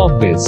कॉर्बिस।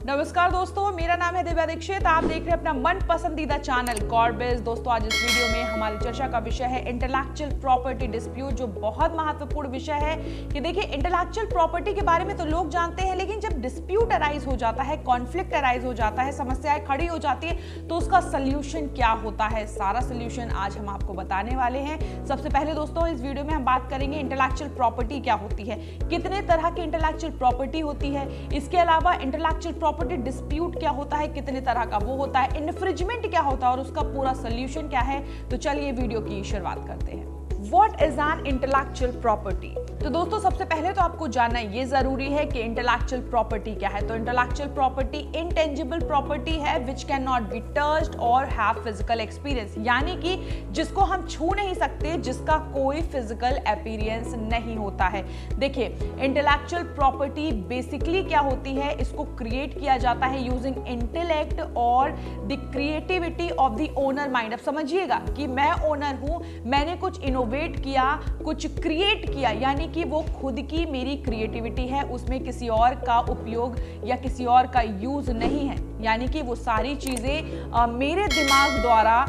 नमस्कार दोस्तों, मेरा नाम है दिव्या दीक्षित। आप देख रहे हैं अपना मन पसंदीदा चैनल कॉर्बिस। दोस्तों, आज इस वीडियो में हमारी चर्चा का विषय है इंटेलेक्चुअल प्रॉपर्टी डिस्प्यूट, जो बहुत महत्वपूर्ण विषय है। कि देखिए, इंटेलेक्चुअल प्रॉपर्टी के बारे में तो लोग जानते हैं, लेकिन जब डिस्प्यूट अराइज हो जाता है, कॉन्फ्लिक्ट अराइज हो जाता है, समस्याएं खड़ी हो जाती है, तो उसका सोल्यूशन क्या होता है, सारा सोल्यूशन आज हम आपको बताने वाले हैं। सबसे पहले दोस्तों, इस वीडियो में हम बात करेंगे इंटेलेक्चुअल प्रॉपर्टी क्या होती है, कितने तरह की इंटेलेक्चुअल प्रॉपर्टी होती है, इसके अलावा इंटेलेक्चुअल प्रॉपर्टी डिस्प्यूट क्या होता है, कितने तरह का वो होता है, इन्फ्रिंजमेंट क्या होता है और उसका पूरा सोल्यूशन क्या है। तो चलिए वीडियो की शुरुआत करते हैं। What is an intellectual property? तो दोस्तों, सबसे पहले तो आपको जानना ये जरूरी है कि इंटेलेक्चुअल प्रॉपर्टी क्या है। तो इंटेलेक्चुअल प्रॉपर्टी इंटेंजिबल प्रॉपर्टी है which can not be touched और हैव फिजिकल एक्सपीरियंस, यानी कि जिसको हम छू नहीं सकते, जिसका कोई फिजिकल अपीयरेंस नहीं होता है। देखिए, इंटेलेक्चुअल प्रॉपर्टी बेसिकली क्या होती है, इसको क्रिएट किया जाता है यूजिंग इंटेलेक्ट और the creativity of the owner mind. अब समझिएगा कि मैं ओनर हूं, मैंने कुछ इनोवेट किया, कुछ क्रिएट किया, यानी कि वो खुद की मेरी क्रिएटिविटी है, उसमें किसी और का उपयोग या किसी और का यूज नहीं है, यानी कि वो सारी चीजें मेरे दिमाग द्वारा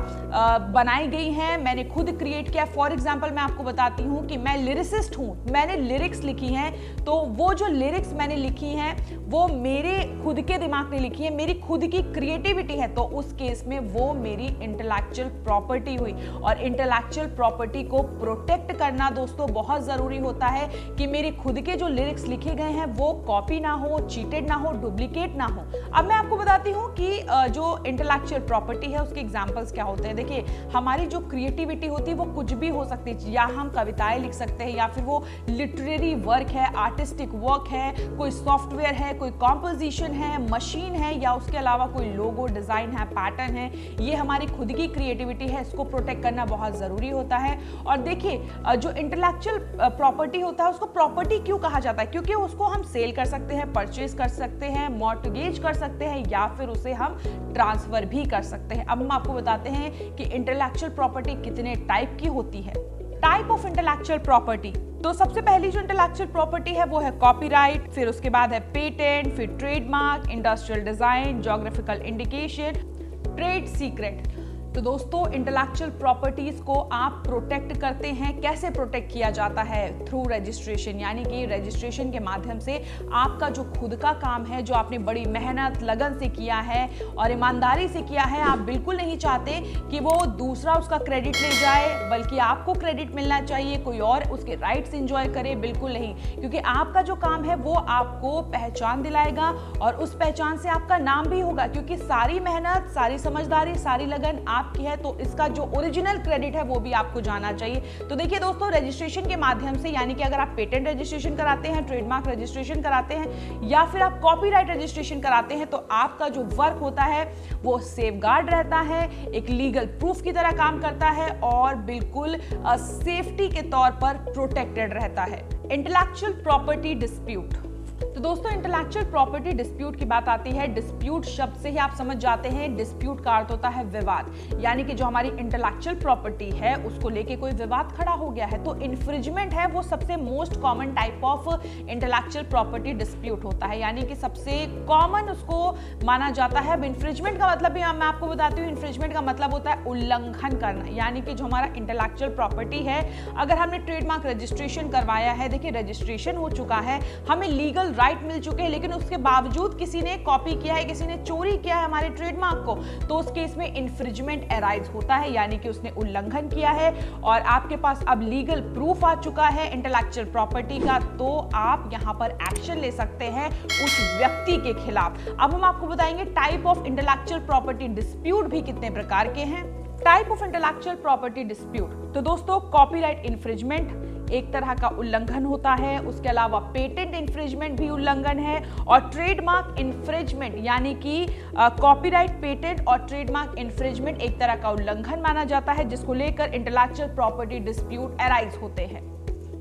बनाई गई हैं, मैंने खुद क्रिएट किया। फॉर एग्जांपल मैं आपको बताती हूँ कि मैं लिरिसिस्ट हूँ, मैंने लिरिक्स लिखी हैं, तो वो जो लिरिक्स मैंने लिखी हैं वो मेरे खुद के दिमाग ने लिखी है, मेरी खुद की क्रिएटिविटी है, तो उस केस में वो मेरी इंटेलेक्चुअल प्रॉपर्टी हुई। और इंटेलेक्चुअल प्रॉपर्टी को प्रोटेक्ट करना दोस्तों बहुत जरूरी होता है कि मेरे खुद के जो लिरिक्स लिखे गए हैं वो कॉपी ना हो, चीटेड ना हो, डुप्लीकेट ना हो। अब मैं आपको बताती हूँ कि जो इंटेलेक्चुअल प्रॉपर्टी है उसके एग्जांपल्स क्या होते हैं। देखिए, हमारी जो क्रिएटिविटी होती है वो कुछ भी हो सकती है, या हम कविताएं लिख सकते हैं, या फिर वो लिटरेरी वर्क है, आर्टिस्टिक वर्क है, कोई सॉफ्टवेयर है, कोई कॉम्पोजिशन है, मशीन है, या उसके अलावा कोई लोगो डिजाइन है, पैटर्न है। ये हमारी खुद की क्रिएटिविटी है, इसको प्रोटेक्ट करना बहुत जरूरी होता है। और देखिए, जो इंटेलेक्चुअल प्रॉपर्टी होता है उसको प्रॉपर्टी क्यों कहा जाता है, क्योंकि उसको हम सेल कर सकते हैं, परचेज कर सकते हैं, मॉर्टगेज कर सकते हैं, या फिर उसे हम ट्रांसफर भी कर सकते हैं। अब हम आपको बताते हैं कि इंटेलेक्चुअल प्रॉपर्टी कितने टाइप की होती है। टाइप ऑफ इंटेलेक्चुअल प्रॉपर्टी, तो सबसे पहली जो इंटेलेक्चुअल प्रॉपर्टी है वो है कॉपीराइट, फिर उसके बाद है पेटेंट, फिर trademark, industrial design, geographical indication, trade secret. तो दोस्तों, इंटेलेक्चुअल प्रॉपर्टीज को आप प्रोटेक्ट करते हैं। कैसे प्रोटेक्ट किया जाता है? थ्रू रजिस्ट्रेशन, यानी कि रजिस्ट्रेशन के माध्यम से आपका जो खुद का काम है, जो आपने बड़ी मेहनत लगन से किया है और ईमानदारी से किया है, आप बिल्कुल नहीं चाहते कि वो दूसरा उसका क्रेडिट ले जाए, बल्कि आपको क्रेडिट मिलना चाहिए, कोई और उसके राइट्स एंजॉय करे, बिल्कुल नहीं। क्योंकि आपका जो काम है वो आपको पहचान दिलाएगा और उस पहचान से आपका नाम भी होगा, क्योंकि सारी मेहनत, सारी समझदारी, सारी लगन आपकी है, तो इसका जो ओरिजिनल क्रेडिट है वो भी आपको जाना चाहिए। तो देखिए दोस्तों, रजिस्ट्रेशन के माध्यम से, यानी कि अगर आप पेटेंट रजिस्ट्रेशन कराते हैं, ट्रेडमार्क रजिस्ट्रेशन कराते हैं, या फिर आप कॉपीराइट रजिस्ट्रेशन कराते हैं, तो आपका जो वर्क होता है वो सेफगार्ड रहता है, एक लीगल प्रूफ की तरह काम करता है और बिल्कुल सेफ्टी के तौर पर प्रोटेक्टेड रहता है। इंटेलेक्चुअल प्रॉपर्टी डिस्प्यूट, तो दोस्तों, इंटेलेक्चुअल प्रॉपर्टी डिस्प्यूट की बात आती है। डिस्प्यूट शब्द से ही आप समझ जाते हैं, डिस्प्यूट का अर्थ होता है विवाद, यानी कि जो हमारी इंटेलेक्चुअल प्रॉपर्टी है उसको लेके कोई विवाद खड़ा हो गया है। तो इन्फ्रिंजमेंट है वो सबसे most common type of intellectual property dispute होता है, यानी कि सबसे कॉमन उसको माना जाता है। अब इन्फ्रिंजमेंट का मतलब भी मैं आपको बताती हूँ। इन्फ्रिंजमेंट का मतलब होता है उल्लंघन करना, यानी कि जो हमारा इंटेलेक्चुअल प्रॉपर्टी है, अगर हमने ट्रेडमार्क रजिस्ट्रेशन करवाया है, देखिए रजिस्ट्रेशन हो चुका है, हमें लीगल राइट मिल चुके हैं, लेकिन उसके बावजूद किसी ने कॉपी किया है, किसी ने चोरी किया है हमारे ट्रेडमार्क को, तो उस केस में इन्फ्रिंजमेंट अराइज होता है, यानी कि उसने उल्लंघन किया है और आपके पास अब लीगल प्रूफ आ चुका है इंटेलेक्चुअल प्रॉपर्टी का, तो आप यहां पर एक्शन ले सकते हैं उस व्यक्ति के खिलाफ। अब हम आपको बताएंगे type of intellectual property dispute भी कितने प्रकार के हैं। Type of intellectual property dispute, तो दोस्तों, कॉपीराइट इन्फ्रिंजमेंट एक तरह का उल्लंघन होता है, उसके अलावा पेटेंट इन्फ्रिंजमेंट भी उल्लंघन है, और ट्रेडमार्क इन्फ्रिंजमेंट, यानी कि कॉपीराइट, पेटेंट और ट्रेडमार्क इन्फ्रिंजमेंट एक तरह का उल्लंघन माना जाता है, जिसको लेकर इंटेलेक्चुअल प्रॉपर्टी डिस्प्यूट अराइज होते हैं।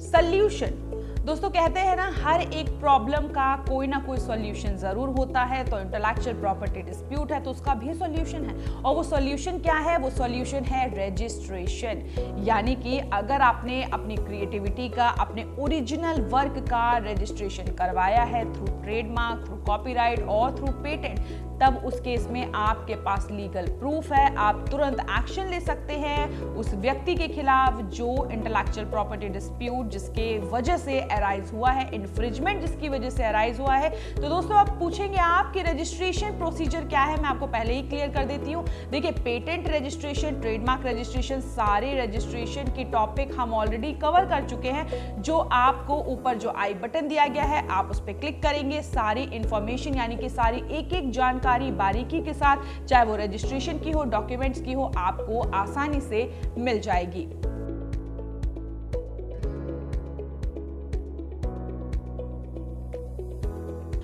सॉल्यूशन, दोस्तों कहते हैं ना, हर एक प्रॉब्लम का कोई ना कोई सॉल्यूशन जरूर होता है। तो इंटेलेक्चुअल प्रॉपर्टी डिस्प्यूट है तो उसका भी सॉल्यूशन है, और वो सॉल्यूशन क्या है? वो सॉल्यूशन है रजिस्ट्रेशन। यानी कि अगर आपने अपनी क्रिएटिविटी का, अपने ओरिजिनल वर्क का रजिस्ट्रेशन करवाया है थ्रू ट्रेडमार्क, थ्रू कॉपीराइट और थ्रू पेटेंट, तब उस केस में आपके पास लीगल प्रूफ है। आप तुरंत एक्शन ले सकते हैं उस व्यक्ति के खिलाफ जो इंटेलेक्चुअल प्रॉपर्टी डिस्प्यूट जिसके वजह से अराइज हुआ है, इन्फ्रिंजमेंट जिसकी वजह से अराइज हुआ है। तो दोस्तों आप पूछेंगे आपकी रजिस्ट्रेशन प्रोसीजर क्या है, मैं आपको पहले ही क्लियर कर देती हूँ। देखिए, पेटेंट रजिस्ट्रेशन, ट्रेडमार्क रजिस्ट्रेशन, सारे रजिस्ट्रेशन की टॉपिक हम ऑलरेडी कवर कर चुके हैं। जो आपको ऊपर जो आई बटन दिया गया है, आप उस पर क्लिक करेंगे, सारी इंफॉर्मेशन यानी कि सारी एक एक जानकारी बारीकी के साथ, चाहे वो रजिस्ट्रेशन की हो, डॉक्यूमेंट्स की हो, आपको आसानी से मिल जाएगी।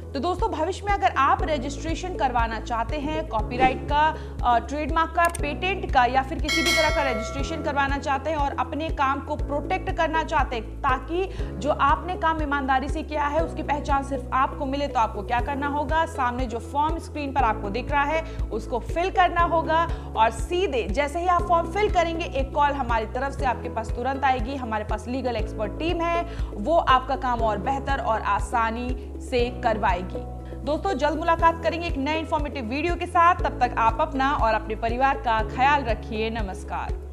तो दोस्तों भविष्य में अगर आप रजिस्ट्रेशन करवाना चाहते हैं कॉपीराइट का, ट्रेडमार्क का, पेटेंट का, या फिर किसी भी तरह का रजिस्ट्रेशन करवाना चाहते हैं और अपने काम को प्रोटेक्ट करना चाहते हैं ताकि जो आपने काम ईमानदारी से किया है उसकी पहचान सिर्फ आपको मिले, तो आपको क्या करना होगा? सामने जो फॉर्म स्क्रीन पर आपको दिख रहा है उसको फिल करना होगा, और सीधे जैसे ही आप फॉर्म फिल करेंगे एक कॉल हमारी तरफ से आपके पास तुरंत आएगी। हमारे पास लीगल एक्सपर्ट टीम है, वो आपका काम और बेहतर और आसानी से करवाएगी। दोस्तों जल्द मुलाकात करेंगे एक नए इंफॉर्मेटिव वीडियो के साथ। तब तक आप अपना और अपने परिवार का ख्याल रखिए। नमस्कार।